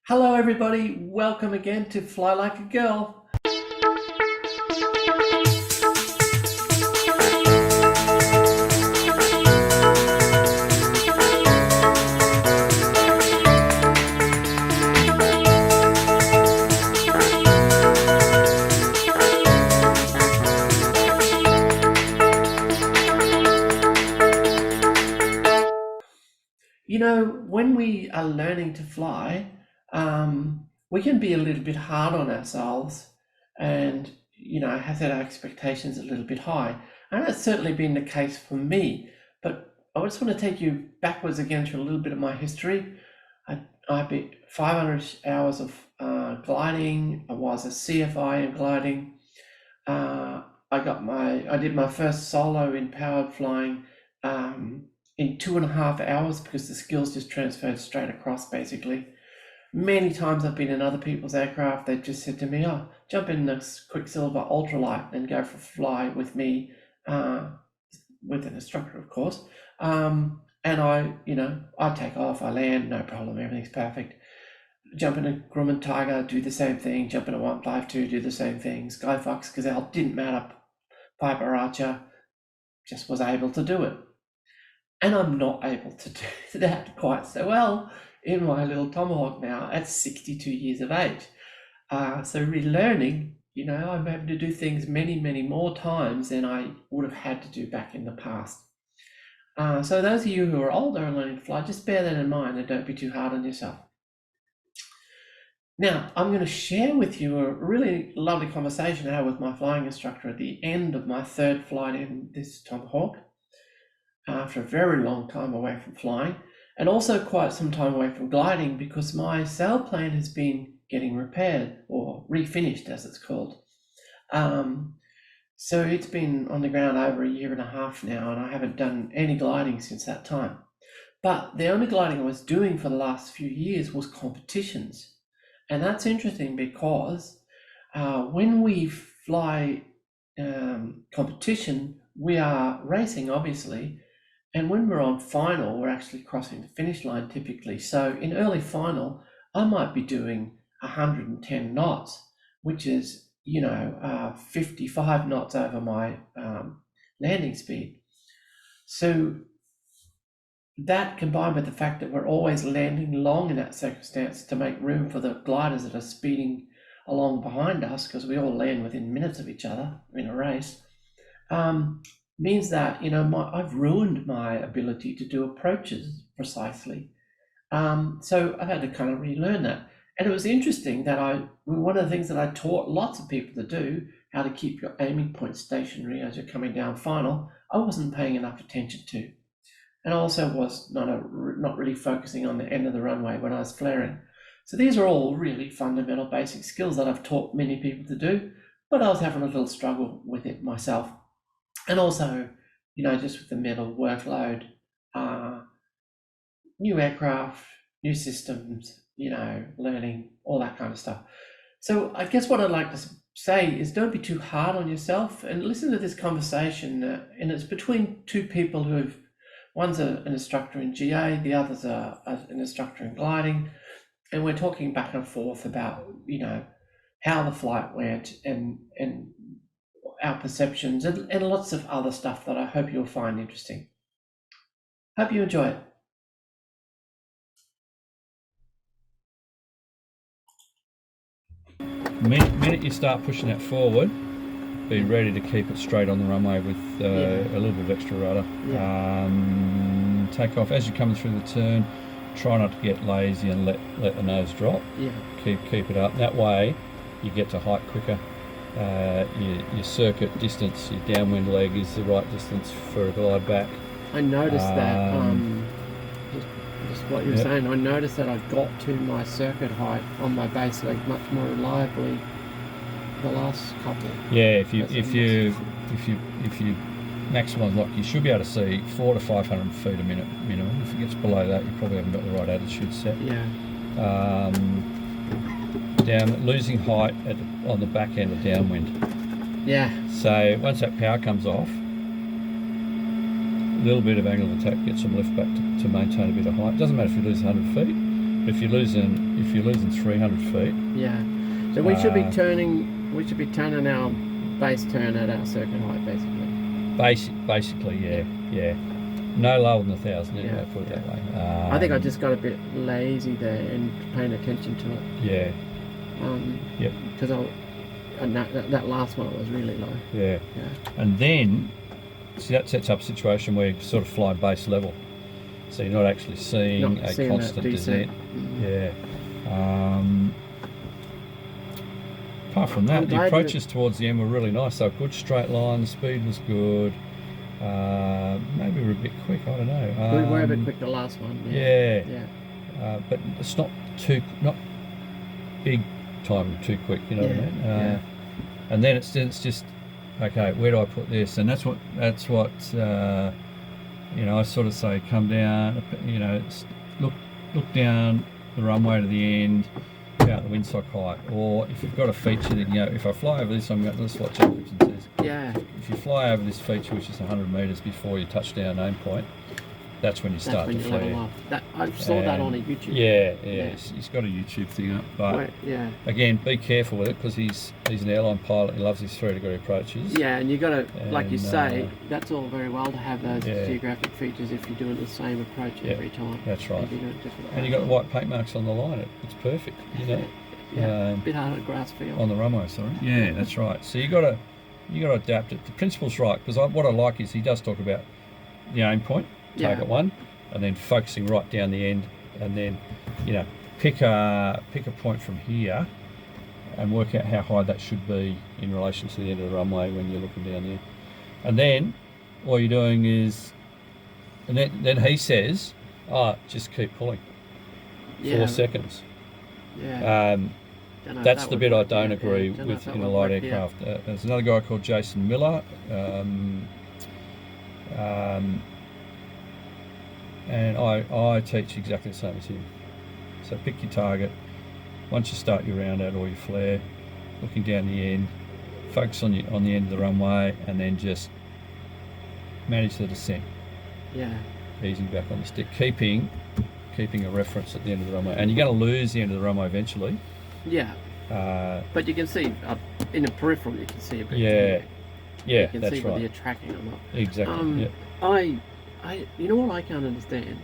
Hello everybody, welcome again to Fly Like a Girl. You know, when we are learning to fly, we can be a little bit hard on ourselves and, have set our expectations a little bit high. And that's certainly been the case for me. But I just want to take you backwards again through a little bit of my history. I did 500 hours of gliding. I was a CFI in gliding. I did my first solo in powered flying in 2.5 hours because the skills just transferred straight across basically. Many times I've been in other people's aircraft, they've just said to me, oh, jump in this Quicksilver ultralight and go for a fly with me, with an instructor, of course. And I take off, I land, no problem, everything's perfect. Jump in a Grumman Tiger, do the same thing. Jump in a 152, do the same thing. Skyfox, Gazelle, didn't matter. Piper Archer, just was able to do it. And I'm not able to do that quite so well in my little Tomahawk now at 62 years of age. So relearning, I'm able to do things many, many more times than I would have had to do back in the past. So those of you who are older and learning to fly, just bear that in mind and don't be too hard on yourself. Now, I'm going to share with you a really lovely conversation I had with my flying instructor at the end of my third flight in this Tomahawk, after a very long time away from flying, and also quite some time away from gliding because my sailplane has been getting repaired or refinished, as it's called. So it's been on the ground over 1.5 years now, and I haven't done any gliding since that time. But the only gliding I was doing for the last few years was competitions. And that's interesting because when we fly competition, we are racing, obviously. And when we're on final, we're actually crossing the finish line typically. So in early final, I might be doing 110 knots, which is, 55 knots over my landing speed. So that combined with the fact that we're always landing long in that circumstance to make room for the gliders that are speeding along behind us, because we all land within minutes of each other in a race, means that I've ruined my ability to do approaches precisely. So I've had to kind of relearn that. And it was interesting that one of the things that I taught lots of people to do, how to keep your aiming point stationary as you're coming down final, I wasn't paying enough attention to. And also was not really focusing on the end of the runway when I was flaring. So these are all really fundamental basic skills that I've taught many people to do, but I was having a little struggle with it myself. And also, just with the mental workload, new aircraft, new systems, learning, all that kind of stuff. So I guess what I'd like to say is don't be too hard on yourself and listen to this conversation. And it's between two people one's an instructor in GA, the other's an instructor in gliding. And we're talking back and forth about, how the flight went and our perceptions and lots of other stuff that I hope you'll find interesting. Hope you enjoy it. The minute you start pushing it forward, be ready to keep it straight on the runway with a little bit of extra rudder. Yeah. Take off as you're coming through the turn. Try not to get lazy and let the nose drop. Yeah. Keep it up. That way, you get to height quicker. Your circuit distance, your downwind leg is the right distance for a glide back. I noticed that. Just what you're saying. I noticed that I got to my circuit height on my base leg much more reliably the last couple. Yeah, if you maximize lock, you should be able to see 400 to 500 feet a minute minimum. If it gets below that, you probably haven't got the right attitude set. Yeah. Losing height on the back end of downwind. Yeah. So once that power comes off, a little bit of angle of attack gets some lift back to maintain a bit of height. Doesn't matter if you lose 100 feet. If you're losing 300 feet, Yeah. So we should be turning. We should be turning our base turn at our circuit height, basically. basically, yeah. No lower than 1,000 anyway. Yeah, Put it that way. I think I just got a bit lazy there in paying attention to it. Yeah. Yep. Because and that last one was really low. Yeah. And then, see, that sets up a situation where you sort of fly base level, so you're not actually seeing a constant descent. Yeah. Apart from that, the approaches towards the end were really nice. So good straight line, the speed was good. Maybe we're a bit quick, I don't know. We were a bit quick the last one. Yeah. But it's not big time too quick, you know what I mean? And then it's just okay, where do I put this? And that's what you know, I sort of say, come down, you know, look down the runway to the end, out the windsock height. Or if you've got a feature that, you know, if I fly over this, I'm going to, this is what Jacobson says. If you fly over this feature, which is 100 metres before you touch down aim point, that's when you start to flare. I saw that on a YouTube. Yeah. He's got a YouTube thing up, but again, be careful with it, because he's an airline pilot. He loves his 3-degree approaches. Yeah, and you got to, like you say, that's all very well to have those geographic features if you're doing the same approach every time. That's right. And you got white paint marks on the line. It's perfect. You know. A bit hard on grass field. On the runway, sorry. Yeah, that's right. So you got to adapt it. The principle's right, because what I like is he does talk about the aim point. Target one, and then focusing right down the end, and then, you know, pick a point from here and work out how high that should be in relation to the end of the runway when you're looking down there. And then all you're doing is, and then he says, just keep pulling 4 seconds. That's the bit I don't agree with in a light aircraft. There's another guy called Jason Miller, and I teach exactly the same as him. So pick your target. Once you start your round out or your flare, looking down the end, focus on the end of the runway, and then just manage the descent. Easing back on the stick, keeping a reference at the end of the runway. And you're going to lose the end of the runway eventually. But you can see in the peripheral, you can see a bit. You can that's see right. whether you're tracking or not. Exactly. You know what I can't understand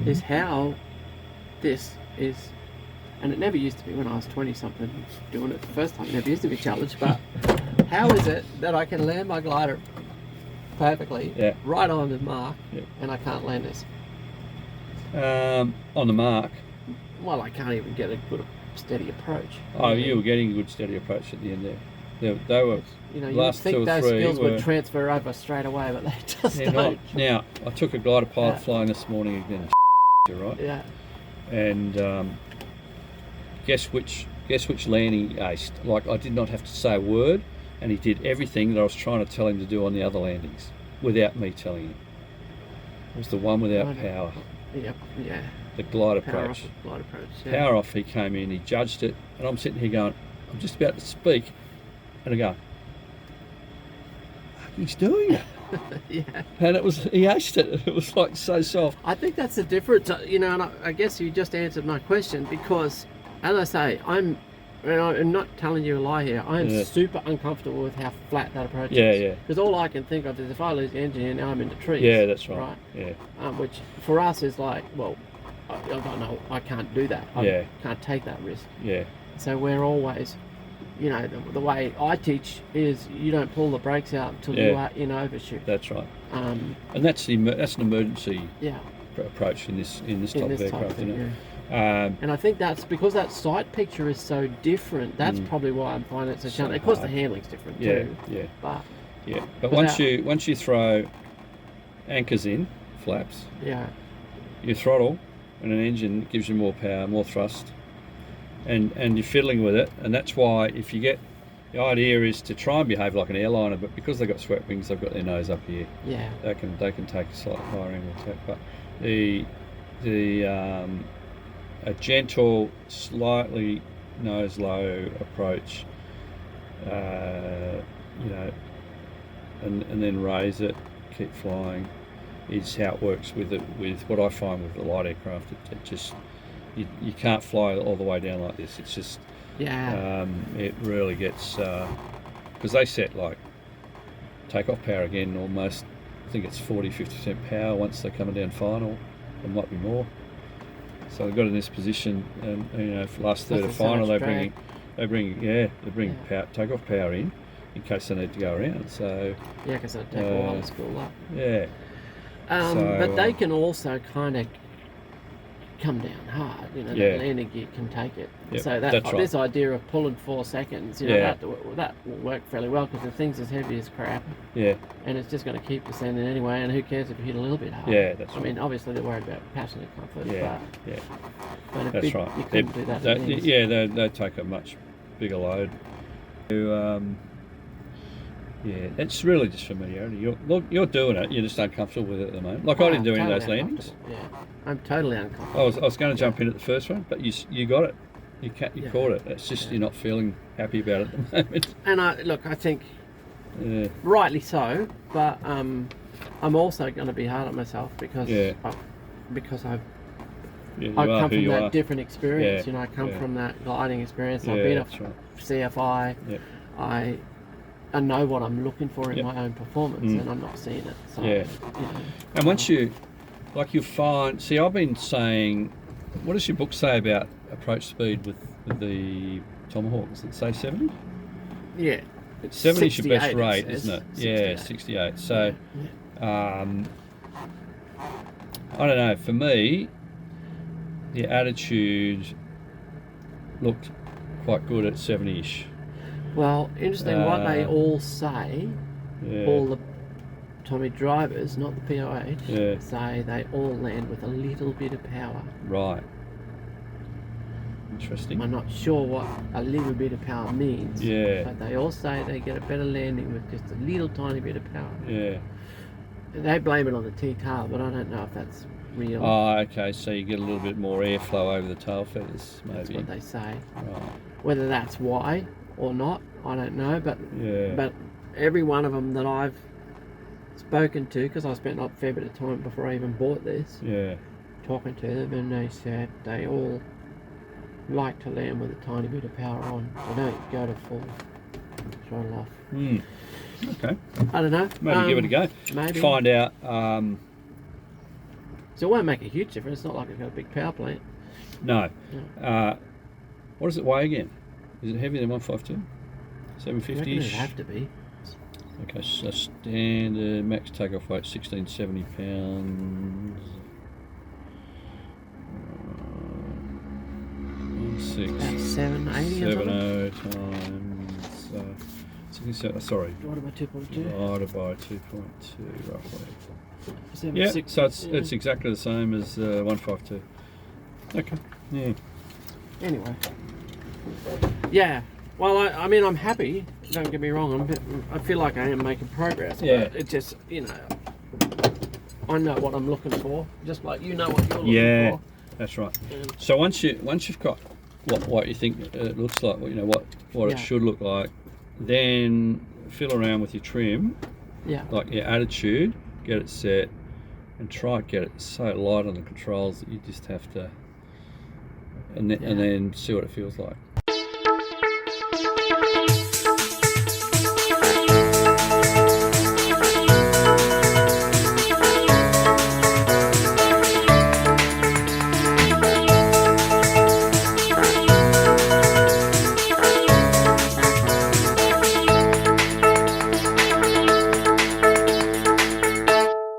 is how this is, and it never used to be when I was 20-something doing it the first time. It never used to be challenged, but how is it that I can land my glider perfectly right on the mark, and I can't land this? On the mark? Well, I can't even get a good steady approach. You were getting a good steady approach at the end there. They were, you would think those skills would transfer over straight away, but they just don't. Now, I took a glider pilot flying this morning again. Right? And guess which landing he aced? Like, I did not have to say a word, and he did everything that I was trying to tell him to do on the other landings without me telling him. It was the one without power. The glide approach. Power off, he came in, he judged it, and I'm sitting here going, I'm just about to speak, and I go, he's doing it. And he aced it. It was like so soft. I think that's the difference, and I guess you just answered my question, because, as I say, I'm not telling you a lie here. I am super uncomfortable with how flat that approach is. Because all I can think of is if I lose the engine here, now I'm in the trees. Yeah, that's right. Which for us is like, well, I don't know, I can't do that. I can't take that risk. So we're always, the way I teach is you don't pull the brakes out until you are in overshoot. That's right. And that's an emergency approach in this type of aircraft. And I think that's because that sight picture is so different. That's probably why I'm finding it so challenging. Of course, the handling's different too. But once you throw anchors in, flaps, you throttle, and an engine gives you more power, more thrust, and you're fiddling with it. And that's why if you get, the idea is to try and behave like an airliner, but because they've got swept wings, they've got their nose up here. They can take a slightly higher angle attack. But a gentle, slightly nose low approach, and then raise it, keep flying, is how it works with what I find with the light aircraft. you can't fly all the way down like this. It's just it really gets because they set like takeoff power again almost. I think it's 40-50% power once they're coming down final. It might be more. So they've got in this position, and you know, for last third of final, they bring power, takeoff power in case they need to go around. So because they take a while to spool up. Yeah. But they can also kind of come down hard. You know, the landing gear can take it. Yep, So this idea of pulling 4 seconds, you know, that will work fairly well because the thing's as heavy as crap. Yeah. And it's just going to keep descending anyway. And who cares if you hit a little bit hard? Yeah, that's right. I mean, obviously they're worried about passenger comfort. But that's right. You couldn't do that. They take a much bigger load. It's really just familiarity. You're doing it. You're just uncomfortable with it at the moment. Like I didn't do any of those landings. Yeah, I'm totally uncomfortable. I was going to jump in at the first one, but you got it. You caught it. It's just you're not feeling happy about it at the moment. And I think rightly so. But I'm also going to be hard on myself because I've I come from that different experience. You know, I come from that gliding experience. I've been a CFI. I know what I'm looking for in my own performance, and I'm not seeing it. So, you know, and once you find, see, I've been saying, what does your book say about approach speed with the Tomahawk? Does it say 70? Yeah. 70 is your best rate, isn't it? 68. So, I don't know, for me, the attitude looked quite good at 70-ish. Well, interesting what they all say, all the Tommy drivers, not the POH, say they all land with a little bit of power. Right. Interesting. I'm not sure what a little bit of power means. Yeah. But they all say they get a better landing with just a little tiny bit of power. Yeah. They blame it on the T-tail, but I don't know if that's real. Oh, okay. So you get a little bit more airflow over the tail feathers, maybe. That's what they say. Right. Whether that's why or not, I don't know. But every one of them that I've spoken to, because I spent a fair bit of time before I even bought this, talking to them, and they said they all like to land with a tiny bit of power on. They don't go to full throttle off. Okay. I don't know. Maybe give it a go. Maybe. Find out. So it won't make a huge difference. It's not like it's got a big power plant. No. What does it weigh again? Is it heavier than 152? 750-ish? It'd have to be. Okay, so standard max takeoff weight 1670 pounds. 780 70 times. Sorry. Divided by 2.2. Divided by 2.2 roughly. 7, so it's exactly the same as 152. Okay. Yeah. Anyway. Yeah. Well, I mean, I'm happy. Don't get me wrong. I feel like I am making progress. Yeah. But it's just, you know, I know what I'm looking for, just like you know what you're looking for. That's right. So once you've got what you think it looks like, you know what it should look like, then fiddle around with your trim, like your attitude, get it set, and try to get it so light on the controls that you just have to, and then see what it feels like.